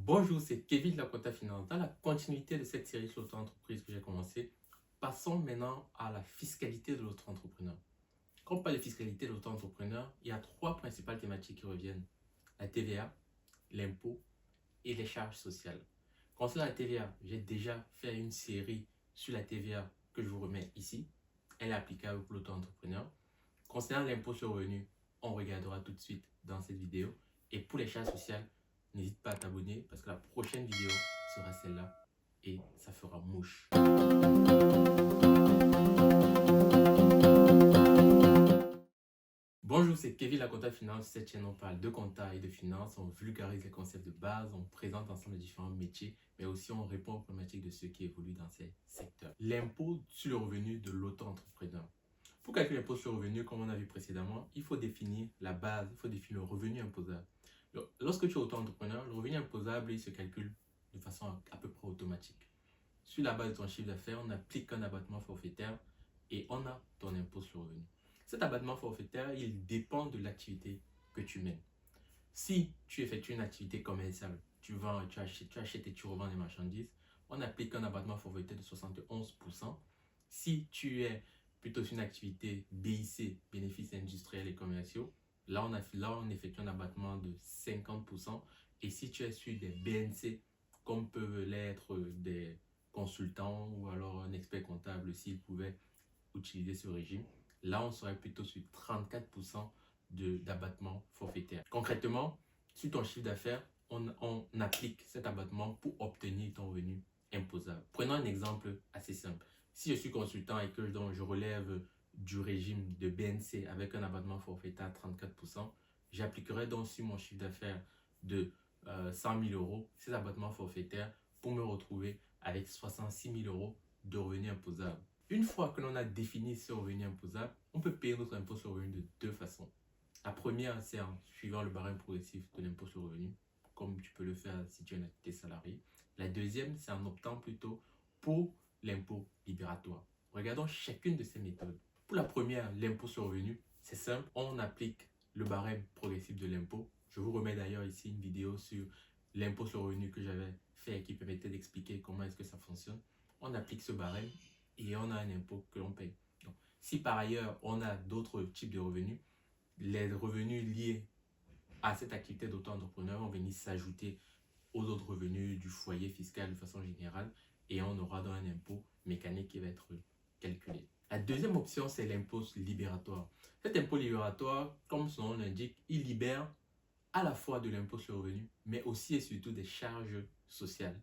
Bonjour, c'est Kevin de la Compta Finance. Dans la continuité de cette série sur l'auto-entreprise que j'ai commencé, passons maintenant à la fiscalité de l'auto-entrepreneur. Quand on parle de fiscalité de l'auto-entrepreneur, il y a trois principales thématiques qui reviennent. La TVA, l'impôt et les charges sociales. Concernant la TVA, j'ai déjà fait une série sur la TVA que je vous remets ici. Elle est applicable pour l'auto-entrepreneur. Concernant l'impôt sur le revenu, on regardera tout de suite dans cette vidéo. Et pour les charges sociales, n'hésite pas à t'abonner parce que la prochaine vidéo sera celle-là et ça fera mouche. Bonjour, c'est Kevin la Compta Finance. Cette chaîne, on parle de compta et de finance. On vulgarise les concepts de base, on présente ensemble les différents métiers, mais aussi on répond aux problématiques de ceux qui évoluent dans ces secteurs. L'impôt sur le revenu de l'auto-entrepreneur. Pour calculer l'impôt sur le revenu, comme on a vu précédemment, il faut définir la base, il faut définir le revenu imposable. Lorsque tu es auto-entrepreneur, le revenu imposable il se calcule de façon à peu près automatique. Sur la base de ton chiffre d'affaires, on applique un abattement forfaitaire et on a ton impôt sur le revenu. Cet abattement forfaitaire, il dépend de l'activité que tu mènes. Si tu effectues une activité commerciale, tu vends, tu achètes et tu revends des marchandises, on applique un abattement forfaitaire de 71%. Si tu es plutôt sur une activité BIC, bénéfices industriels et commerciaux, là on effectue un abattement de 50%. Et si tu es sur des BNC, comme peuvent l'être des consultants ou alors un expert comptable s'il pouvait utiliser ce régime, là on serait plutôt sur 34% d'abattement forfaitaire. Concrètement, sur ton chiffre d'affaires, on applique cet abattement pour obtenir ton revenu imposable. Prenons un exemple assez simple. Si je suis consultant et que je relève du régime de BNC avec un abattement forfaitaire à 34%, j'appliquerai donc sur mon chiffre d'affaires de 100 000 euros ces abattements forfaitaires pour me retrouver avec 66 000 euros de revenu imposable. Une fois que l'on a défini ce revenu imposable, on peut payer notre impôt sur le revenu de deux façons. La première, c'est en suivant le barème progressif de l'impôt sur le revenu, comme tu peux le faire si tu as une activité salariée. La deuxième, c'est en optant plutôt pour l'impôt libératoire. Regardons chacune de ces méthodes. Pour la première, l'impôt sur le revenu, c'est simple, on applique le barème progressif de l'impôt. Je vous remets d'ailleurs ici une vidéo sur l'impôt sur le revenu que j'avais fait et qui permettait d'expliquer comment est-ce que ça fonctionne. On applique ce barème et on a un impôt que l'on paye. Donc, si par ailleurs on a d'autres types de revenus, les revenus liés à cette activité d'auto-entrepreneur vont venir s'ajouter aux autres revenus du foyer fiscal de façon générale et on aura donc un impôt mécanique qui va être calculé. La deuxième option, c'est l'impôt libératoire. Cet impôt libératoire, comme son nom l'indique, il libère à la fois de l'impôt sur le revenu, mais aussi et surtout des charges sociales.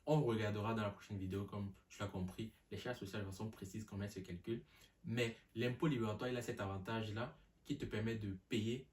On regardera dans la prochaine vidéo, comme tu l'as compris, les charges sociales de façon précise, comment elles se calculent. Mais l'impôt libératoire, il a cet avantage-là qui te permet de payer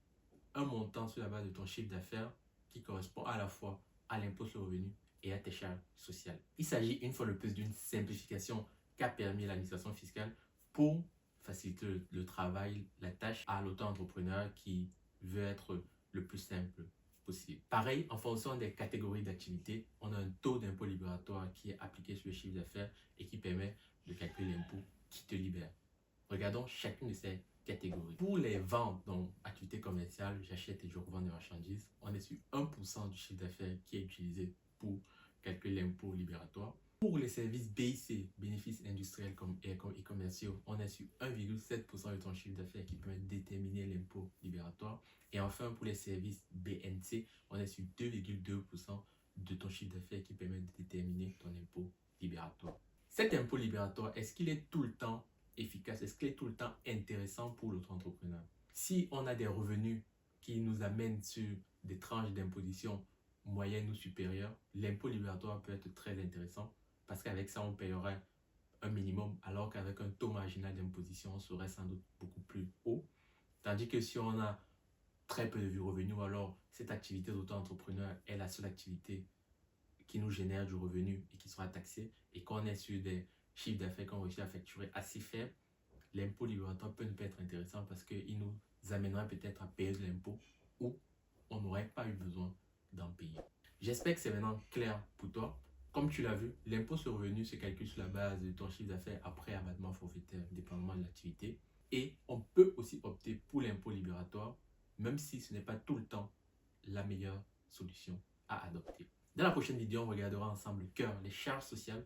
un montant sur la base de ton chiffre d'affaires qui correspond à la fois à l'impôt sur le revenu et à tes charges sociales. Il s'agit une fois de plus d'une simplification qu'a permis l'administration fiscale pour faciliter le travail, la tâche à l'auto-entrepreneur qui veut être le plus simple possible. Pareil, en fonction des catégories d'activité, on a un taux d'impôt libératoire qui est appliqué sur le chiffre d'affaires et qui permet de calculer l'impôt qui te libère. Regardons chacune de ces catégories. Pour les ventes, donc activité commerciale, j'achète et je revends des marchandises, on est sur 1% du chiffre d'affaires qui est utilisé pour calculer l'impôt libératoire. Pour les services BIC, bénéfices industriels et commerciaux, on est sur 1,7% de ton chiffre d'affaires qui permet de déterminer l'impôt libératoire. Et enfin, pour les services BNC, on est sur 2,2% de ton chiffre d'affaires qui permet de déterminer ton impôt libératoire. Cet impôt libératoire, est-ce qu'il est tout le temps efficace? Est-ce qu'il est tout le temps intéressant pour l'auto-entrepreneur? Si on a des revenus qui nous amènent sur des tranches d'imposition moyennes ou supérieures, l'impôt libératoire peut être très intéressant parce qu'avec ça, on paierait un minimum alors qu'avec un taux marginal d'imposition, on serait sans doute beaucoup plus haut. Tandis que si on a très peu de revenus, alors cette activité d'auto-entrepreneur est la seule activité qui nous génère du revenu et qui sera taxé et qu'on est sur des chiffres d'affaires qu'on réussit à facturer assez faibles, l'impôt libératoire peut ne pas être intéressant parce qu'il nous amènerait peut-être à payer de l'impôt ou on n'aurait pas eu besoin d'en payer. J'espère que c'est maintenant clair pour toi. Comme tu l'as vu, l'impôt sur le revenu se calcule sur la base de ton chiffre d'affaires après abattement forfaitaire, dépendamment de l'activité. Et on peut aussi opter pour l'impôt libératoire, même si ce n'est pas tout le temps la meilleure solution à adopter. Dans la prochaine vidéo, on regardera ensemble le cœur, les charges sociales.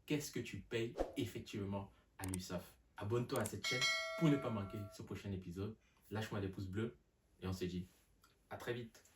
Qu'est-ce que tu payes effectivement à l'URSSAF? Abonne-toi à cette chaîne pour ne pas manquer ce prochain épisode. Lâche-moi des pouces bleus et on se dit à très vite.